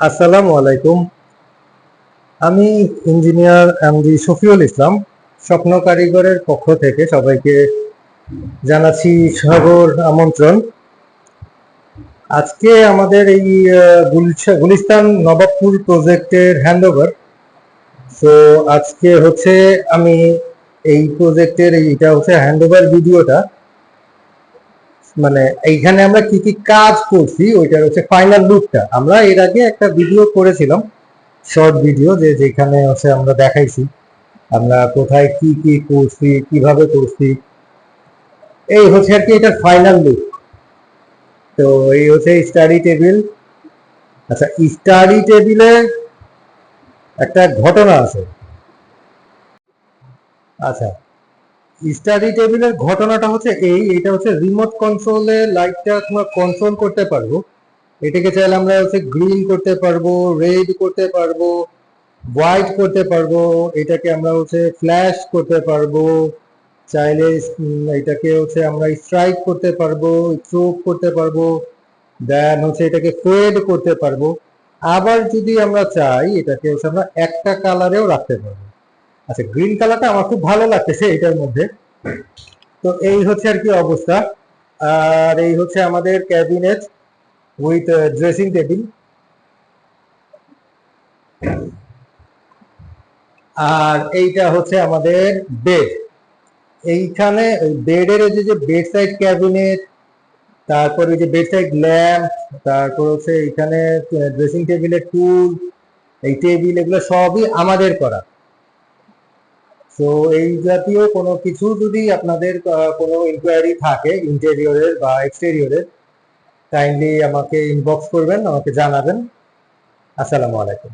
আসসালামু আলাইকুম। আমি ইঞ্জিনিয়ার এমডি শফিউল ইসলাম। স্বপ্ন কারিগরের পক্ষ থেকে সবাইকে জানাচ্ছি সাদর আমন্ত্রণ। আজকে আমাদের এই গুলিস্তান নবাবপুর প্রজেক্টের হ্যান্ডওভার। তো আজকে হচ্ছে আমি এই প্রজেক্টের এইটা হচ্ছে হ্যান্ডওভার ভিডিওটা, মানে এইখানে আমরা কি কি কাজ করছি ওইটার হচ্ছে ফাইনাল লুকটা। আমরা এর আগে একটা ভিডিও করেছিলাম, শর্ট ভিডিও, যেখানে হচ্ছে আমরা দেখাইছি আমরা কোথায় কি কি করছি, কিভাবে করছি। এই হচ্ছে আর কি এটার ফাইনাল লুক। তো এই হচ্ছে স্টাডি টেবিল। আচ্ছা, স্টাডি টেবিলে একটা ঘটনা আছে। আচ্ছা, স্টাডি টেবিলের ঘটনাটা হচ্ছে এইটা হচ্ছে রিমোট কন্ট্রোলে লাইটটা তোমরা কন্ট্রোল করতে পারবো। এটাকে চাইলে আমরা হচ্ছে গ্রিন করতে পারবো, রেড করতে পারবো, হোয়াইট করতে পারবো। এটাকে আমরা হচ্ছে ফ্ল্যাশ করতে পারবো, চাইলে এটাকে হচ্ছে আমরা স্ট্রাইক করতে পারবো, স্ট্রোক করতে পারবো, দেন হচ্ছে এটাকে ফেড করতে পারবো। আবার যদি আমরা চাই এটাকে হচ্ছে আমরা একটা কালারেও রাখতে পারবো। আচ্ছা, গ্রিন কালারটা আমার খুব ভালো লাগতেছে এটার মধ্যে। তো এই হচ্ছে আর কি অবস্থা। আর এই হচ্ছে আমাদের ক্যাবিনেট উইথ ড্রেসিং টেবিল। আর এইটা হচ্ছে আমাদের বেড। এইখানে বেডের যে বেড সাইড ক্যাবিনেট, তারপর এই যে বেড সাইড ল্যাম্প, তারপর হচ্ছে এখানে ড্রেসিং টেবিলের টুল, এই টেবিল, এগুলো সবই আমাদের করা। তো এই জাতীয় কোনো কিছু যদি আপনাদের কোনো ইনকোয়ারি থাকে ইন্টেরিয়রের বা এক্সটেরিয়রের, কাইন্ডলি আমাকে ইনবক্স করবেন, আমাকে জানাবেন। আসসালামু আলাইকুম।